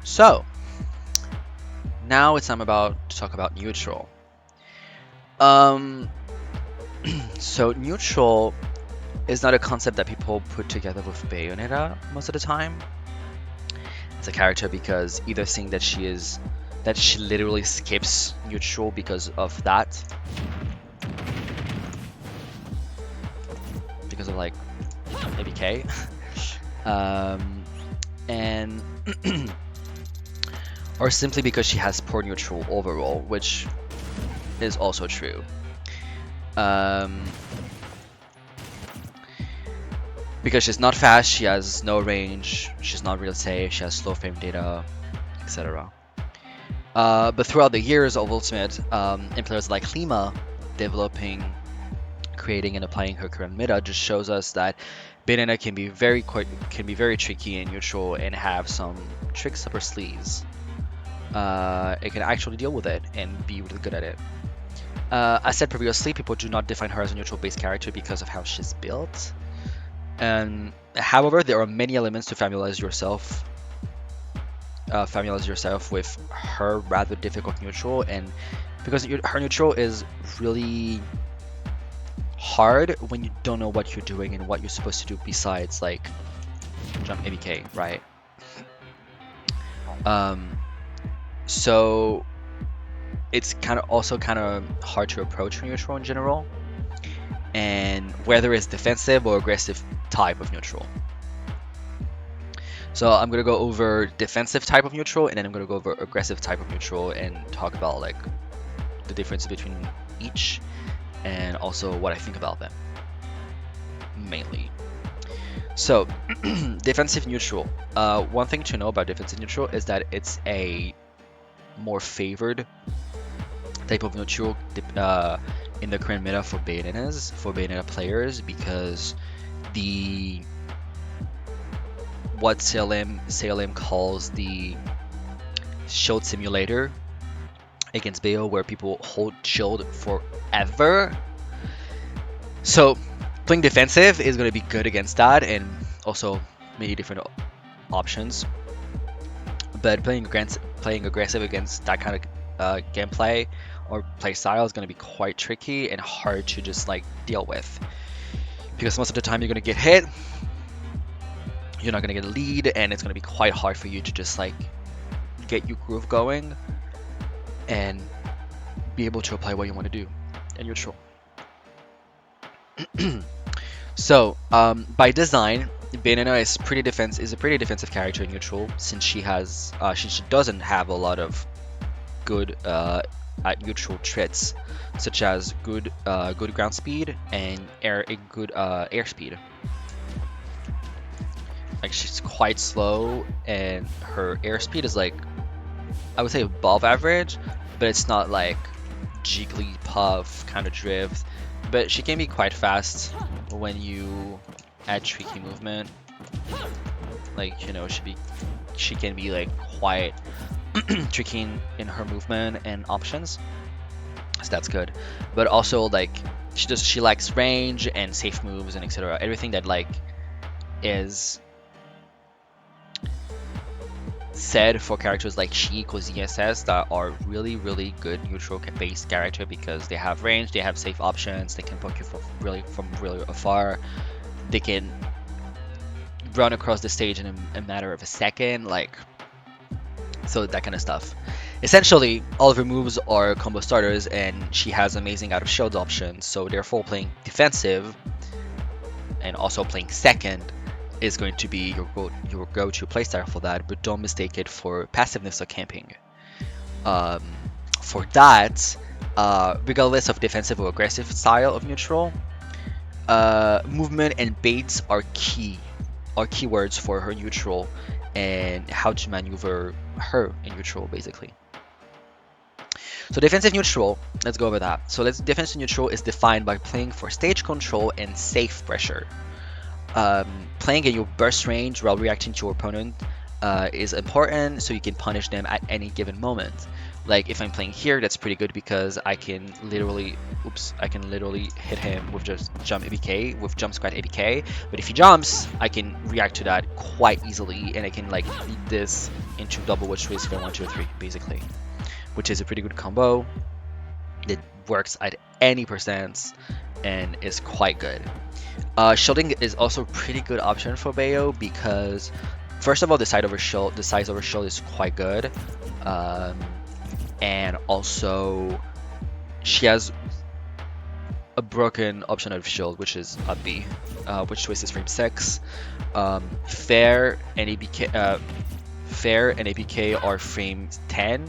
So now it's time about to talk about neutral. Um, so neutral is not a concept that people put together with Bayonetta most of the time. It's a character because either saying that she literally skips neutral because of that, because of like maybe K, and or simply because she has poor neutral overall, which is also true. Um, because she's not fast, she has no range, she's not real safe, she has slow frame data, etc. But throughout the years of Ultimate, and players like Lima developing, creating, and applying her current meta just shows us that Bayonetta can be very tricky and neutral and have some tricks up her sleeves. It can actually deal with it and be really good at it. As said previously, people do not define her as a neutral-based character because of how she's built. However, there are many elements to familiarize yourself with her rather difficult neutral, and because her neutral is really hard when you don't know what you're doing and what you're supposed to do besides like jump ABK, right? Um, so it's kind of hard to approach her neutral in general, and whether it's defensive or aggressive type of neutral. So I'm gonna go over defensive type of neutral, and then I'm gonna go over aggressive type of neutral and talk about like the difference between each, and also what I think about them mainly. So defensive neutral. One thing to know about defensive neutral is that it's a more favored type of neutral in the current meta for Bayonetta players, because the what Salem calls the shield simulator against Bayo, where people hold shield forever. So playing defensive is going to be good against that, and also many different options. But playing aggressive against that kind of gameplay or play style is going to be quite tricky and hard to just like deal with, because most of the time you're going to get hit, you're not going to get a lead, and it's going to be quite hard for you to just like get your groove going and be able to apply what you want to do in neutral. So by design, Bayonetta is a pretty defensive character in neutral, since she doesn't have a lot of good at neutral traits, such as good ground speed and good air speed. Like, she's quite slow, and her airspeed is like, I would say above average, but it's not like Jigglypuff kind of drift. But she can be quite fast when you add tricky movement. Like, you know, she can be like quite tricky in her movement and options. So that's good. But also like she likes range and safe moves and etc. Everything that like is said for characters like Sheik or ZSS that are really good neutral based character, because they have range, they have safe options, they can poke you from really afar, they can run across the stage in a matter of a second, like, so that kind of stuff. Essentially, all of her moves are combo starters, and she has amazing out of shield options, so therefore playing defensive and also playing second is going to be your go-to playstyle for that, but don't mistake it for passiveness or camping. For that, regardless of defensive or aggressive style of neutral, movement and baits are keywords for her neutral and how to maneuver her in neutral, basically. So defensive neutral, let's go over that. So defensive neutral is defined by playing for stage control and safe pressure. Playing in your burst range while reacting to your opponent is important, so you can punish them at any given moment. Like if I'm playing here, that's pretty good because I can literally, I can literally hit him with just jump ABK, with jump squat ABK. But if he jumps, I can react to that quite easily, and I can like lead this into double witch twist for 1, 2, 3, basically, which is a pretty good combo. It works at any percent and is quite good. Shielding is also a pretty good option for Bayo because, first of all, the size of her shield is quite good, and also she has a broken option of shield, which is up B, which twist is frame 6. Fair and ABK are frame 10,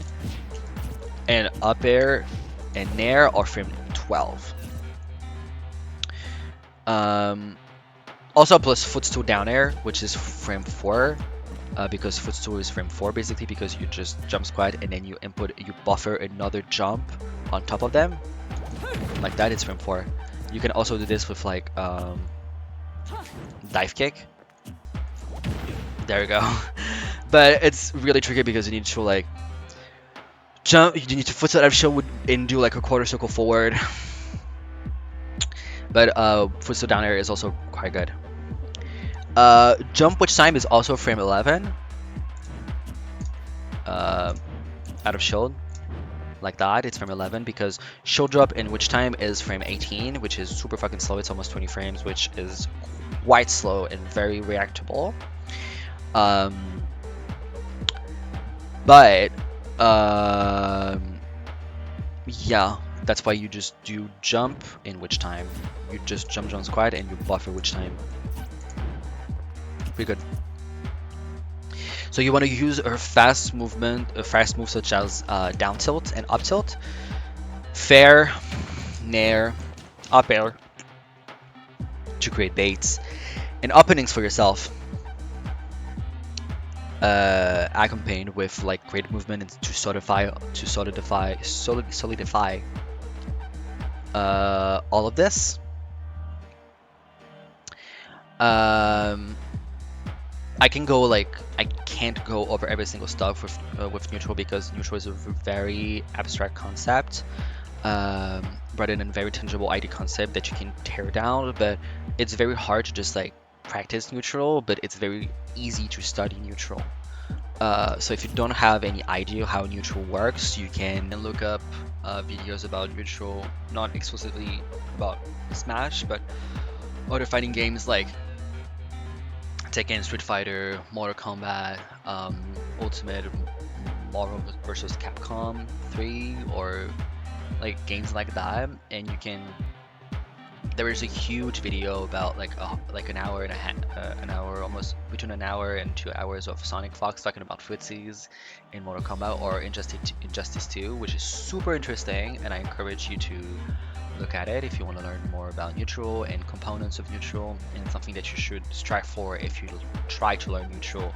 and up air and nair are frame 12. Also plus footstool down air, which is frame 4, because footstool is frame 4 basically, because you just jump squat and then you buffer another jump on top of them. Like that, it's frame 4. You can also do this with like dive kick. There we go. But it's really tricky because you need to like jump, you need to footstool out of shield and do like a quarter circle forward. But footstool down air is also quite good. Jump witch time is also frame 11. Out of shield. Like that, it's frame 11 because shield drop in witch time is frame 18, which is super fucking slow. It's almost 20 frames, which is quite slow and very reactable. But yeah, that's why you just do jump in witch time. You just jump squat and you buffer witch time. Pretty good. So you want to use a fast move such as down tilt and up tilt, fair, nair, up air to create baits and openings for yourself. Accompanied with like great movement and to solidify all of this. I can't go over every single stuff with neutral because neutral is a very abstract concept, rather than very tangible ID concept that you can tear down. But it's very hard to just like practice neutral, but it's very easy to study neutral. So if you don't have any idea how neutral works, you can look up videos about neutral, not exclusively about Smash, but other fighting games like Tekken, Street Fighter, Mortal Kombat, Ultimate, Marvel vs. Capcom 3, or like games like that, and you can. There is a huge video about like an hour and a half, almost between an hour and 2 hours of Sonic Fox talking about footsies in Mortal Kombat or Injustice 2, which is super interesting, and I encourage you to look at it if you want to learn more about neutral and components of neutral, and something that you should strive for if you try to learn neutral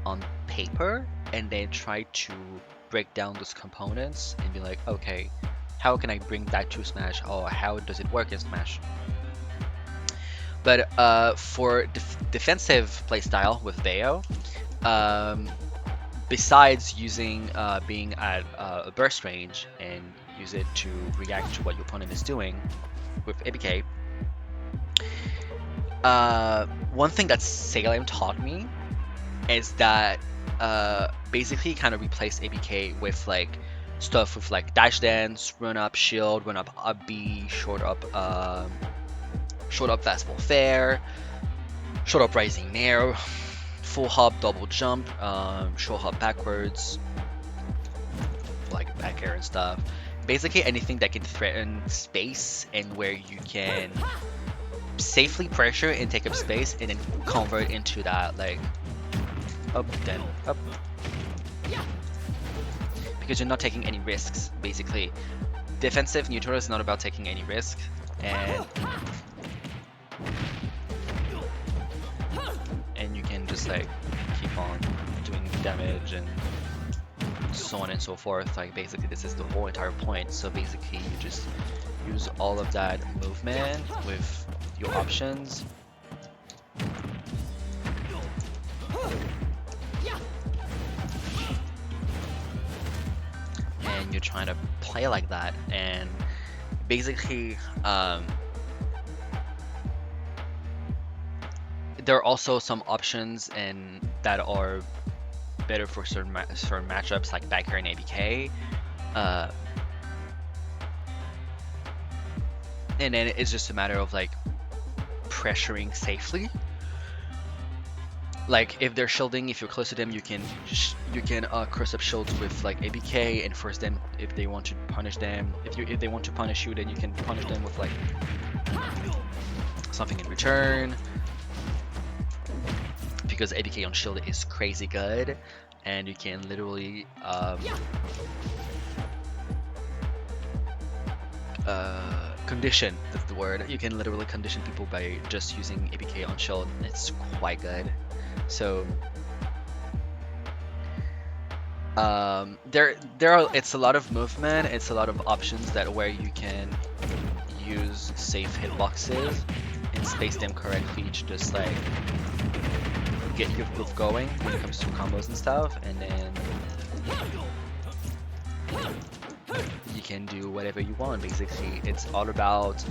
on paper and then try to break down those components and be like, okay, how can I bring that to Smash? Oh, how does it work in Smash? But for defensive playstyle with Bayo, besides using being at a burst range and use it to react to what your opponent is doing with ABK, one thing that Salem taught me is that basically kind of replace ABK with like stuff with like dash dance, run up shield, run up B, short up fastball fair, short up rising nair, full hop double jump, short hop backwards, like back air and stuff. Basically anything that can threaten space and where you can safely pressure and take up space and then convert into that like up then up. Because you're not taking any risks, basically. Defensive neutral is not about taking any risk, and you can just like keep on doing damage and so on and so forth. Like basically this is the whole entire point. So basically you just use all of that movement with your options. you're trying to play like that. And basically, there are also some options and that are better for certain matchups like back air and ABK. Uh, and then it's just a matter of like pressuring safely. Like if they're shielding, if you're close to them, you can cross up shields with like ABK and force them if they want to punish them. If they want to punish you, then you can punish them with like something in return. Because ABK on shield is crazy good, and you can literally condition, that's the word. You can literally condition people by just using ABK on shield. It's quite good. So it's a lot of movement, it's a lot of options that where you can use safe hitboxes and space them correctly to just like get your groove going when it comes to combos and stuff, and then you can do whatever you want. Basically, it's all about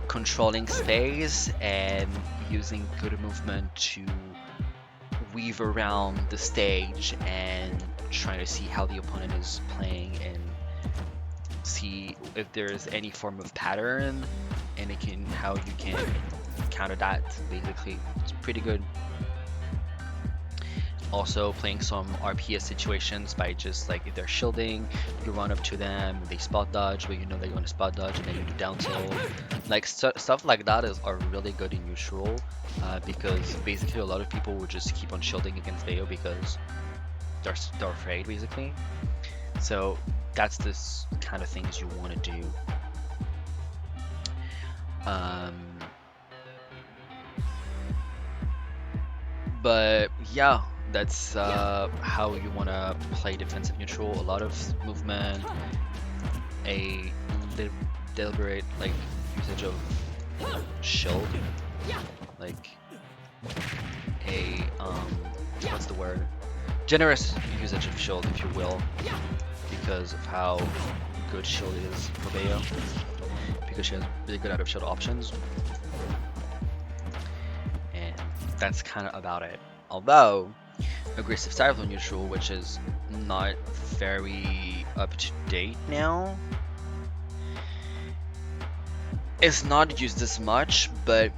controlling space and using good movement to weave around the stage and trying to see how the opponent is playing and see if there's any form of pattern and how you can counter that. Basically, it's pretty good. Also playing some RPS situations by just like if they're shielding, you run up to them, they spot dodge, but you know they're going to spot dodge, and then you do down tilt. Like stuff like that are really good in neutral, because basically a lot of people would just keep on shielding against Bayo because they're afraid basically. So that's this kind of things you want to do. But yeah, that's how you want to play defensive neutral. A lot of movement, a deliberate like usage of shield, like a what's the word? Generous usage of shield, if you will, because of how good shield is for Bayo, because she has really good out of shield options. That's kind of about it. Although aggressive style of neutral, which is not very up to date now, is not used as much, but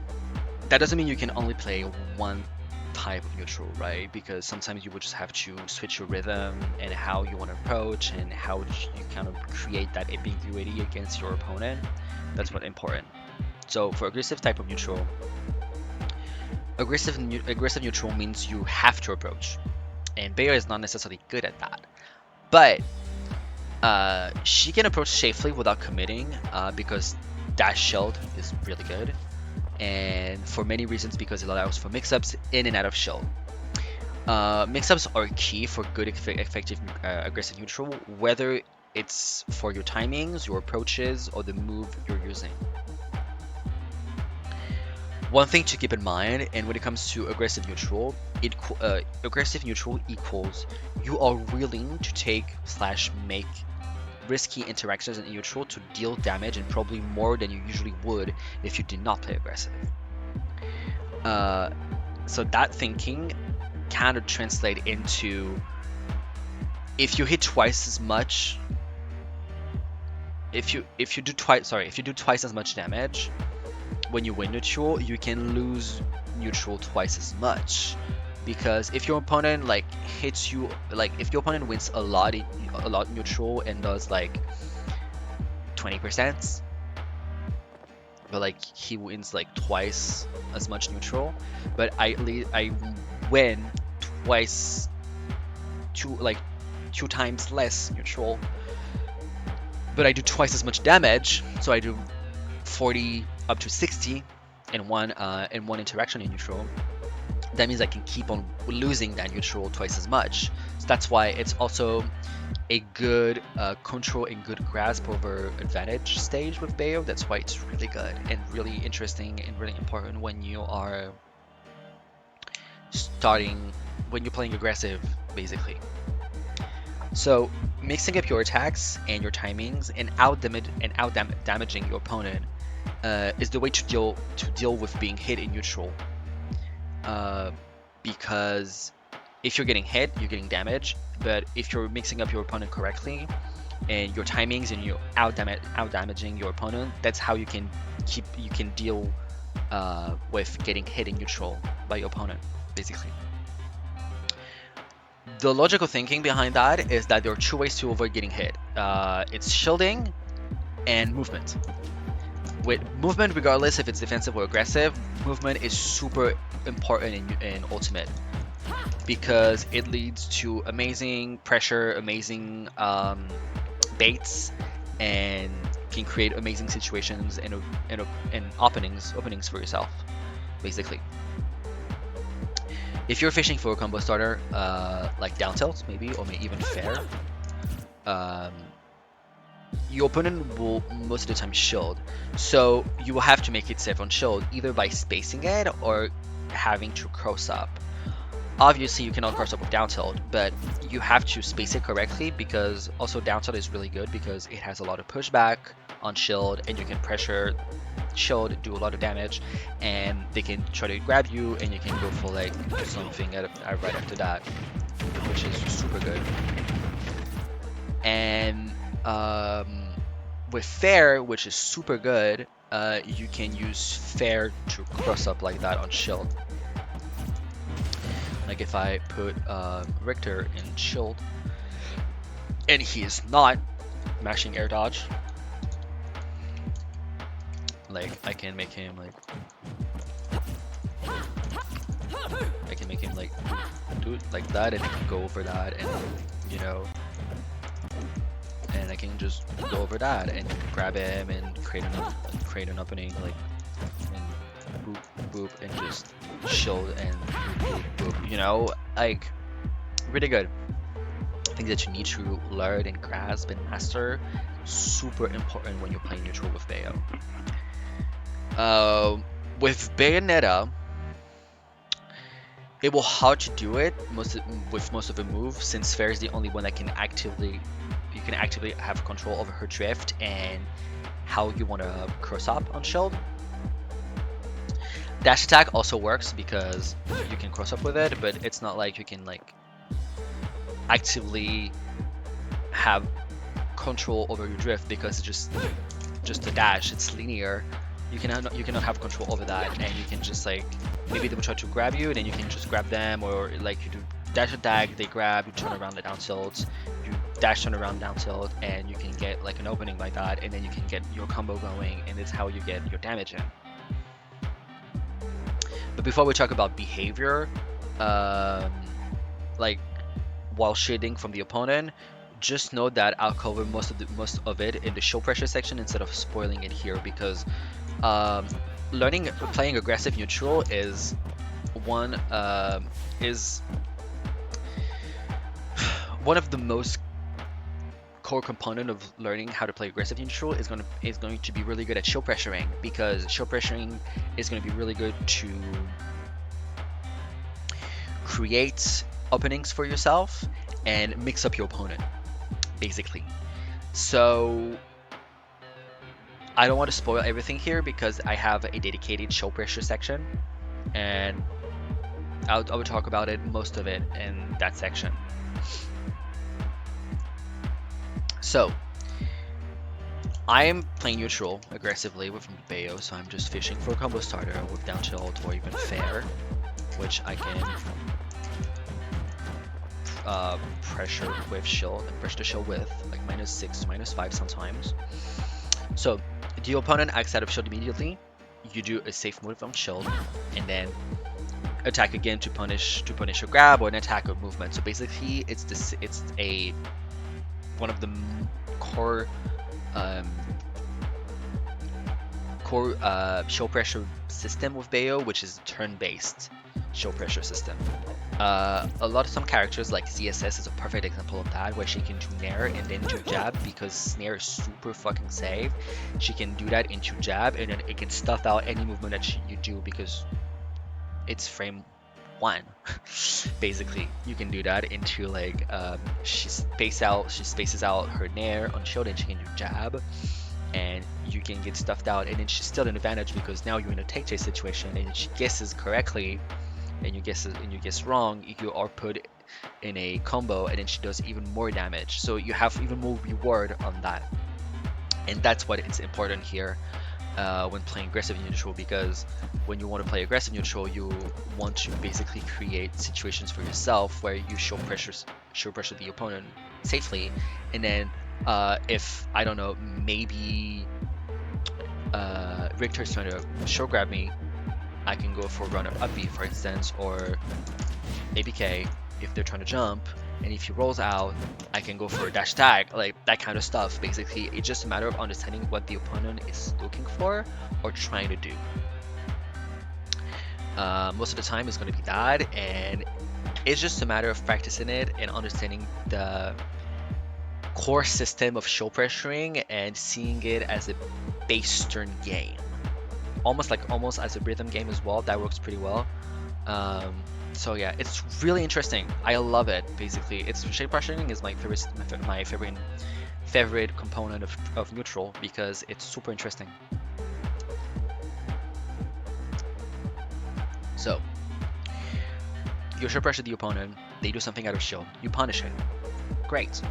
that doesn't mean you can only play one type of neutral, right? Because sometimes you would just have to switch your rhythm and how you want to approach and how you kind of create that ambiguity against your opponent. That's what's important. So for aggressive type of neutral, aggressive neutral means you have to approach, and Bayo is not necessarily good at that, but she can approach safely without committing, because dash shield is really good, and for many reasons, because it allows for mix-ups in and out of shield. Mix-ups are key for good effective aggressive neutral, whether it's for your timings, your approaches, or the move you're using. One thing to keep in mind, and when it comes to aggressive neutral, aggressive neutral equals you are willing to take / make risky interactions in neutral to deal damage, and probably more than you usually would if you did not play aggressive. So that thinking kind of translate into if you hit twice as much, if you do twice as much damage when you win neutral, you can lose neutral twice as much, because if your opponent like hits you, like if your opponent wins a lot neutral and does like 20%, but like he wins like twice as much neutral, but I win twice, two times less neutral, but I do twice as much damage, so I do 40 up to 60 in one interaction in neutral. That means I can keep on losing that neutral twice as much. So that's why it's also a good control and good grasp over advantage stage with Bayo. That's why it's really good and really interesting and really important when you are when you're playing aggressive, basically. So mixing up your attacks and your timings and damaging your opponent is the way to deal with being hit in neutral. Uh, because if you're getting hit, you're getting damage. But if you're mixing up your opponent correctly and your timings and you out damaging your opponent, that's how you can deal with getting hit in neutral by your opponent, basically. The logical thinking behind that is that there are two ways to avoid getting hit. It's shielding and movement. With movement, regardless if it's defensive or aggressive, movement is super important in Ultimate because it leads to amazing pressure, amazing baits, and can create amazing situations and openings for yourself, basically. If you're fishing for a combo starter, like down tilt maybe, or maybe even fair, um, your opponent will most of the time shield. So you will have to make it safe on shield, either by spacing it or having to cross up. Obviously you cannot cross up with down tilt, but you have to space it correctly because also down tilt is really good because it has a lot of pushback on shield and you can pressure shield, do a lot of damage, and they can try to grab you and you can go for like something right after that, which is super good. And with fair, which is super good, you can use fair to cross up like that on shield. Like if I put Richter in shield and he is not mashing air dodge, like I can make him like do it like that, and I can go over that, and you know, and I can just go over that and grab him and create an opening, like, and boop boop and just shield and boop boop, you know, like really good. Things that you need to learn and grasp and master, super important when you're playing neutral with Bayo. With Bayonetta, it will hard to do it with most of the moves, since Fair is the only one that can actively have control over her drift and how you want to cross up on shield. Dash attack also works because you can cross up with it, but it's not like you can like actively have control over your drift because it's just a dash. It's linear. You cannot have control over that, and you can just like maybe they will try to grab you, and then you can just grab them, or like you do dash attack, they grab, you turn around the down tilt, you dash turn around down tilt, and you can get like an opening like that, and then you can get your combo going, and it's how you get your damage in. But before we talk about behavior, like while shielding from the opponent, just know that I'll cover most of it in the show pressure section instead of spoiling it here, because playing aggressive neutral is one of the most core component of learning how to play aggressive neutral is going to be really good at show pressuring, because show pressuring is going to be really good to create openings for yourself and mix up your opponent, basically. So I don't want to spoil everything here because I have a dedicated show pressure section, and I will talk about it, most of it, in that section. So I am playing neutral aggressively with Bayo, so I'm just fishing for a combo starter with down tilt or even fair, which I can pressure with shield and pressure the shield with like -6 to -5 sometimes. So the opponent acts out of shield immediately, you do a safe move on shield, and then attack again to punish a grab or an attack or movement. So basically it's one of the core show pressure system with Bayo, which is turn-based show pressure system. Some characters like CSS is a perfect example of that, where she can do Nair and then do jab, because snare is super fucking safe. She can do that into jab, and then it can stuff out any movement that you do because it's frame one. Basically, you can do that into like she spaces out her nair on shield and she can do jab, and you can get stuffed out, and then she's still an advantage because now you're in a take chase situation, and if she guesses correctly and you guess wrong, you are put in a combo, and then she does even more damage. So you have even more reward on that, and that's what is important here when playing aggressive neutral, because when you want to play aggressive neutral, you want to basically create situations for yourself where you show pressure the opponent safely, and then if I don't know, maybe Richter's trying to show grab me, I can go for run up B, for instance, or ABK if they're trying to jump, and if he rolls out, I can go for a dash tag, like that kind of stuff. Basically, it's just a matter of understanding what the opponent is looking for or trying to do. Most of the time it's going to be that, and it's just a matter of practicing it and understanding the core system of show pressuring and seeing it as a base turn game. Almost as a rhythm game as well. That works pretty well. So yeah, it's really interesting. I love it. Basically, it's shape pressuring is my favorite component of neutral because it's super interesting. So you shape pressure the opponent. They do something out of shield. You punish it. Great.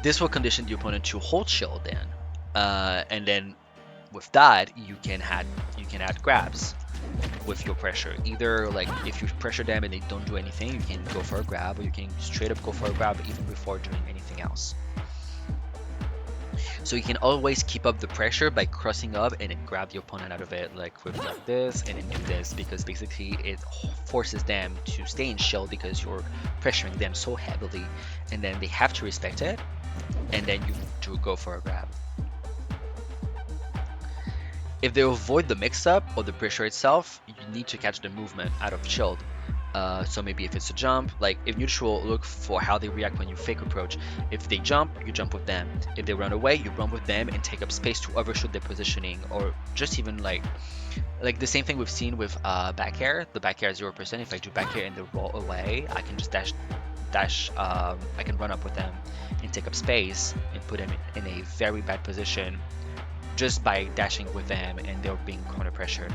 This will condition the opponent to hold shield then, and then with that you can add grabs with your pressure. Either like if you pressure them and they don't do anything, you can go for a grab, or you can straight up go for a grab even before doing anything else. So you can always keep up the pressure by crossing up and then grab the opponent out of it, like with like this and then do this, because basically it forces them to stay in shield because you're pressuring them so heavily, and then they have to respect it, and then you do go for a grab. If they avoid the mix-up or the pressure itself, you need to catch the movement out of shield. So maybe if it's a jump, like if neutral, look for how they react when you fake approach. If they jump, you jump with them. If they run away, you run with them and take up space to overshoot their positioning, or just even like the same thing we've seen with back air. The back air 0%. If I do back air and they roll away, I can just I can run up with them and take up space and put them in a very bad position just by dashing with them, and they're being counter pressured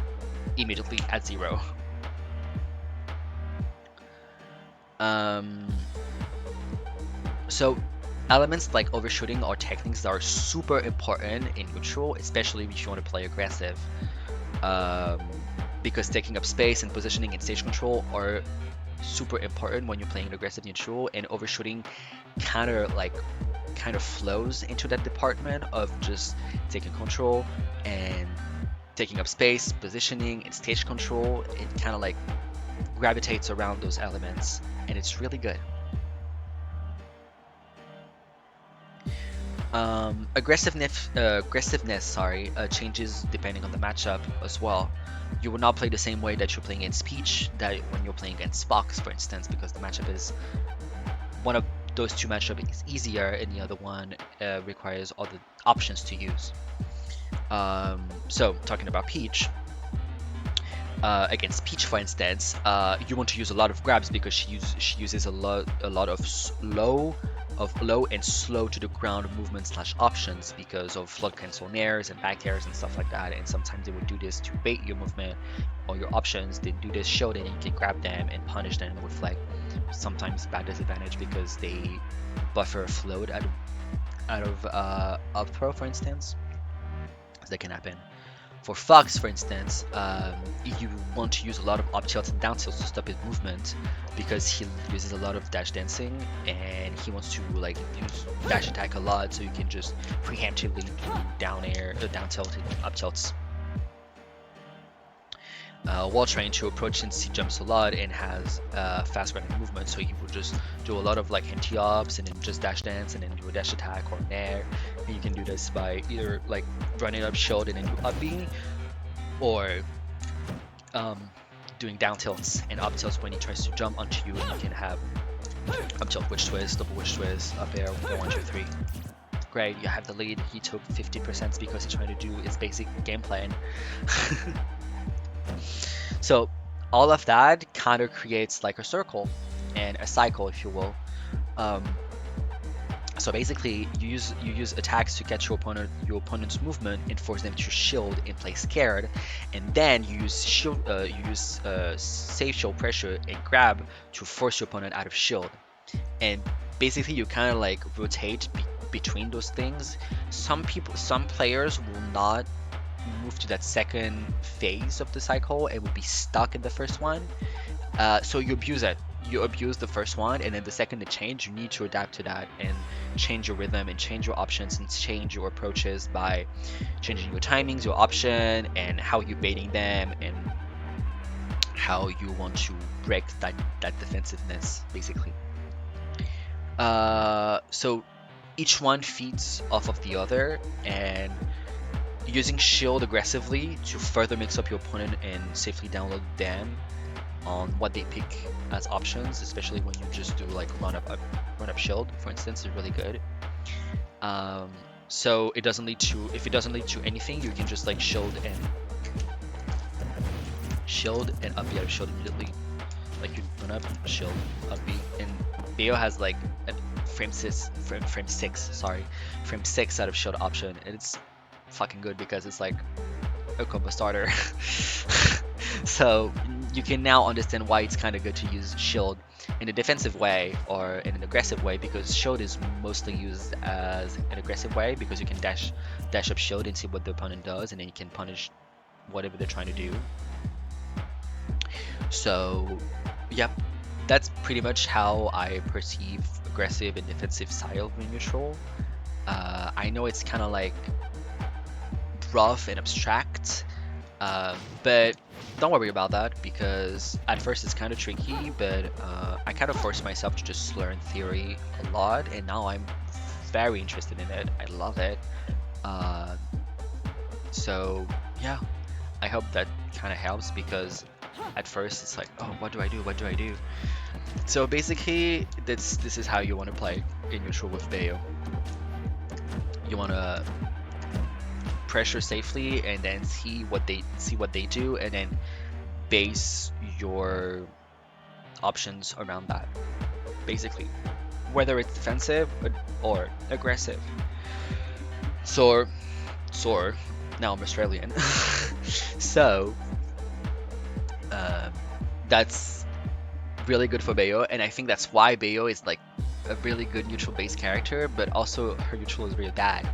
immediately at 0. So elements like overshooting or techniques are super important in neutral, especially if you want to play aggressive, because taking up space and positioning and stage control are super important when you're playing aggressive neutral, and overshooting kind of flows into that department of just taking control and taking up space, positioning, and stage control. It kind of like gravitates around those elements, and it's really good. Aggressiveness changes depending on the matchup as well. You will not play the same way that you're playing against Peach that when you're playing against Fox, for instance, because the matchup is one of those two matchups is easier, and the other one requires other options to use. So talking about Peach, against Peach, for instance, you want to use a lot of grabs because she uses a lot of low and slow to the ground movement / options because of flood cancel nairs and back airs and stuff like that. And sometimes they would do this to bait your movement or your options. They do this show, then you can grab them and punish them with like sometimes bad disadvantage because they buffer float out of up throw, for instance. That can happen. For Fox, for instance, you want to use a lot of up tilts and down tilts to stop his movement because he uses a lot of dash dancing, and he wants to like use dash attack a lot, so you can just preemptively do down tilt and up tilts. While trying to approach, since he jumps a lot and has fast running movement, so he will just do a lot of like anti-ups and then just dash dance and then do a dash attack or nair. And you can do this by either like running up shield and then do up B, or doing down tilts and up tilts when he tries to jump onto you, and you can have up tilt, witch twist, double witch twist, up air, 1, 2, 3. Great, you have the lead. He took 50% because he's trying to do his basic game plan. So all of that kind of creates like a circle and a cycle, if you will. Um, so basically, you use attacks to catch your opponent's movement and force them to shield and play scared, and then you use safe shield pressure and grab to force your opponent out of shield. And basically, you kind of like rotate between those things. Some players will not move to that second phase of the cycle and will be stuck in the first one. So you abuse it. You abuse the first one, and then the second it change, you need to adapt to that and change your rhythm and change your options and change your approaches by changing your timings, your option, and how you're baiting them and how you want to break that defensiveness, basically. So each one feeds off of the other, and using shield aggressively to further mix up your opponent and safely download them on what they pick as options, especially when you just do like run up shield, for instance, is really good. Um, so it doesn't lead to if it doesn't lead to anything, you can just like shield and up B out of shield immediately. Like you run up, shield, up B, and Bayo has like a frame six out of shield option, and it's fucking good because it's like a combo starter. So you can now understand why it's kind of good to use shield in a defensive way or in an aggressive way, because shield is mostly used as an aggressive way because you can dash up shield and see what the opponent does, and then you can punish whatever they're trying to do. So yep, that's pretty much how I perceive aggressive and defensive style in neutral. I know it's kind of like rough and abstract, but don't worry about that because at first it's kind of tricky, but I kind of forced myself to just learn theory a lot, and now I'm very interested in it. I love it. Uh, so yeah, I hope that kind of helps because at first it's like, oh, what do I do? What do I do? So basically, this is how you want to play in neutral with Bayo. You want to pressure safely and then see what they do, and then base your options around that, basically, whether it's defensive or aggressive. So now I'm Australian. So uh, that's really good for Bayo, and I think that's why Bayo is like a really good neutral base character, but also her neutral is really bad.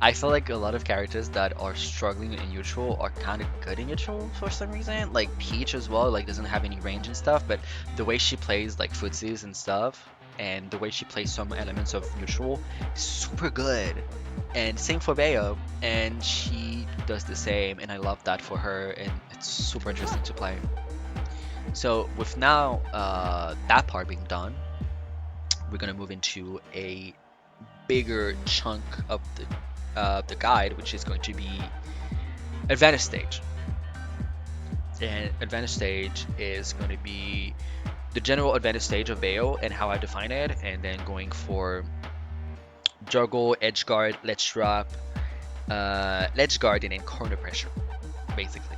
I feel like a lot of characters that are struggling in neutral are kind of good in neutral for some reason. Like Peach as well, like doesn't have any range and stuff, but the way she plays like footsies and stuff, and the way she plays some elements of neutral, is super good. And same for Bayo, and she does the same, and I love that for her, and it's super interesting to play. So with now that part being done, we're gonna move into a bigger chunk of the guide, which is going to be advantage stage. And advantage stage is going to be the general advantage stage of Bayo and how I define it, and then going for juggle, edge guard, ledge drop, ledge guard, and then corner pressure, basically.